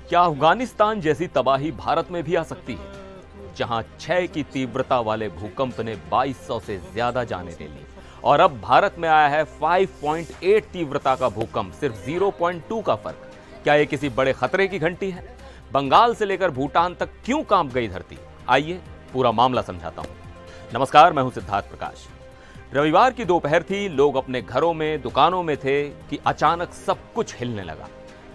क्या अफगानिस्तान जैसी तबाही भारत में भी आ सकती है, जहां 6 की तीव्रता वाले भूकंप ने 2200 से ज्यादा जानें ले ली और अब भारत में आया है 5.8 तीव्रता का भूकंप, सिर्फ 0.2 का फर्क। क्या यह किसी बड़े खतरे की घंटी है? बंगाल से लेकर भूटान तक क्यों कांप गई धरती? आइए पूरा मामला समझाता हूं। नमस्कार, मैं हूं सिद्धार्थ प्रकाश। रविवार की दोपहर थी, लोग अपने घरों में, दुकानों में थे कि अचानक सब कुछ हिलने लगा।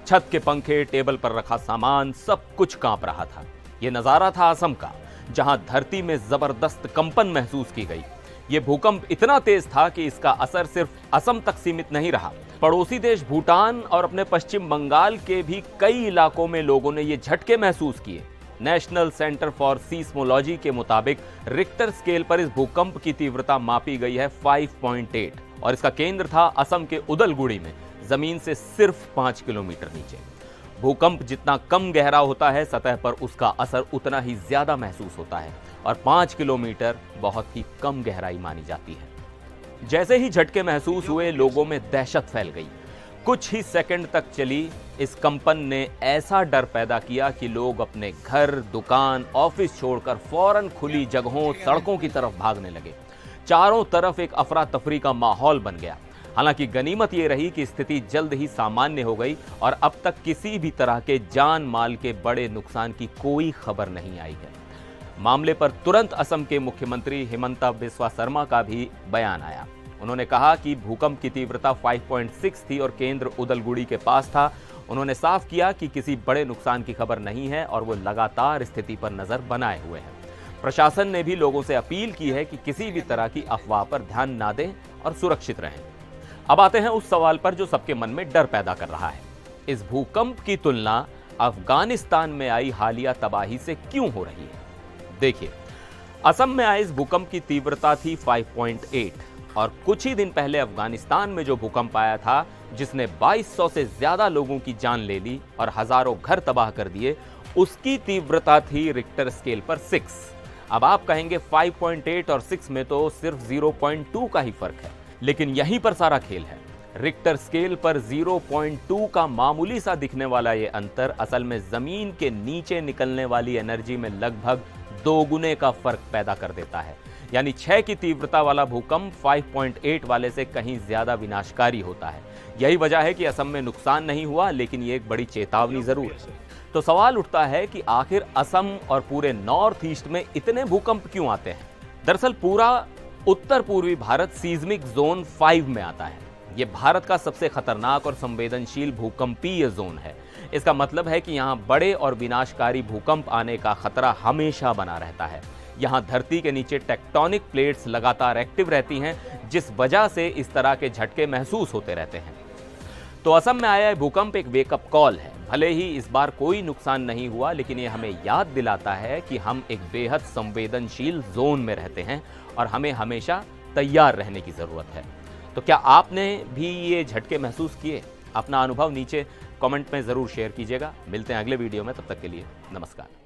छत के पंखे, टेबल पर रखा सामान, सब कुछ कांप रहा था। यह नजारा था असम का, जहां धरती में जबरदस्त कंपन महसूस की गई। यह भूकंप इतना तेज था कि इसका असर सिर्फ असम तक सीमित नहीं रहा। पड़ोसी देश भूटान और अपने पश्चिम बंगाल के भी कई इलाकों में लोगों ने ये झटके महसूस किए। नेशनल सेंटर फॉर सीस्मोलॉजी के मुताबिक रिक्टर स्केल पर इस भूकंप की तीव्रता मापी गई है 5.8 और इसका केंद्र था असम के उदलगुड़ी में, जमीन से सिर्फ 5 किलोमीटर नीचे। भूकंप जितना कम गहरा होता है सतह पर, उसका असर उतना ही ज्यादा महसूस होता है और 5 किलोमीटर बहुत ही कम गहराई मानी जाती है। जैसे ही झटके महसूस हुए, लोगों में दहशत फैल गई। कुछ ही सेकंड तक चली इस कंपन ने ऐसा डर पैदा किया कि लोग अपने घर, दुकान, ऑफिस छोड़कर फौरन खुली जगहों, सड़कों की तरफ भागने लगे। चारों तरफ एक अफरा तफरी का माहौल बन गया। हालांकि गनीमत यह रही कि स्थिति जल्द ही सामान्य हो गई और अब तक किसी भी तरह के जान माल के बड़े नुकसान की कोई खबर नहीं आई है। मामले पर तुरंत असम के मुख्यमंत्री हिमंता बिस्वा शर्मा का भी बयान आया। उन्होंने कहा कि भूकंप की तीव्रता 5.6 थी और केंद्र उदलगुड़ी के पास था। उन्होंने साफ किया कि किसी बड़े नुकसान की खबर नहीं है और वो लगातार स्थिति पर नजर बनाए हुए हैं। प्रशासन ने भी लोगों से अपील की है कि किसी भी तरह की अफवाह पर ध्यान ना दें और सुरक्षित रहें। अब आते हैं उस सवाल पर जो सबके मन में डर पैदा कर रहा है। इस भूकंप की तुलना अफगानिस्तान में आई हालिया तबाही से क्यों हो रही है? देखिए, असम में आए इस भूकंप की तीव्रता थी 5.8 और कुछ ही दिन पहले अफगानिस्तान में जो भूकंप आया था, जिसने 2200 से ज्यादा लोगों की जान ले ली और हजारों घर तबाह कर दिए, उसकी तीव्रता थी रिक्टर स्केल पर 6। अब आप कहेंगे 5.8 और 6 में तो सिर्फ 0.2 का ही फर्क है, लेकिन यहीं पर सारा खेल है। रिक्टर स्केल पर 0.2 का मामूली सा दिखने वाला ये अंतर असल में जमीन के नीचे निकलने वाली एनर्जी में लगभग 2 गुने का फर्क पैदा कर देता है। यानी 6 की तीव्रता वाला भूकंप 5.8 वाले से कहीं ज्यादा विनाशकारी होता है। यही वजह है कि असम में नुकसान नहीं हुआ, लेकिन ये एक बड़ी चेतावनी जरूर है। तो सवाल उठता है कि आखिर असम और पूरे नॉर्थ ईस्ट में इतने भूकंप क्यों आते हैं? दरअसल पूरा उत्तर पूर्वी भारत सीज्मिक जोन 5 में आता है। यह भारत का सबसे खतरनाक और संवेदनशील भूकंपीय जोन है। इसका मतलब है कि यहाँ बड़े और विनाशकारी भूकंप आने का खतरा हमेशा बना रहता है। यहाँ धरती के नीचे टेक्टोनिक प्लेट्स लगातार एक्टिव रहती हैं, जिस वजह से इस तरह के झटके महसूस होते रहते हैं। तो असम में आया भूकंप एक वेकअप कॉल है। भले ही इस बार कोई नुकसान नहीं हुआ, लेकिन ये हमें याद दिलाता है कि हम एक बेहद संवेदनशील जोन में रहते हैं और हमें हमेशा तैयार रहने की जरूरत है। तो क्या आपने भी ये झटके महसूस किए? अपना अनुभव नीचे कमेंट में जरूर शेयर कीजिएगा। मिलते हैं अगले वीडियो में, तब तक के लिए नमस्कार।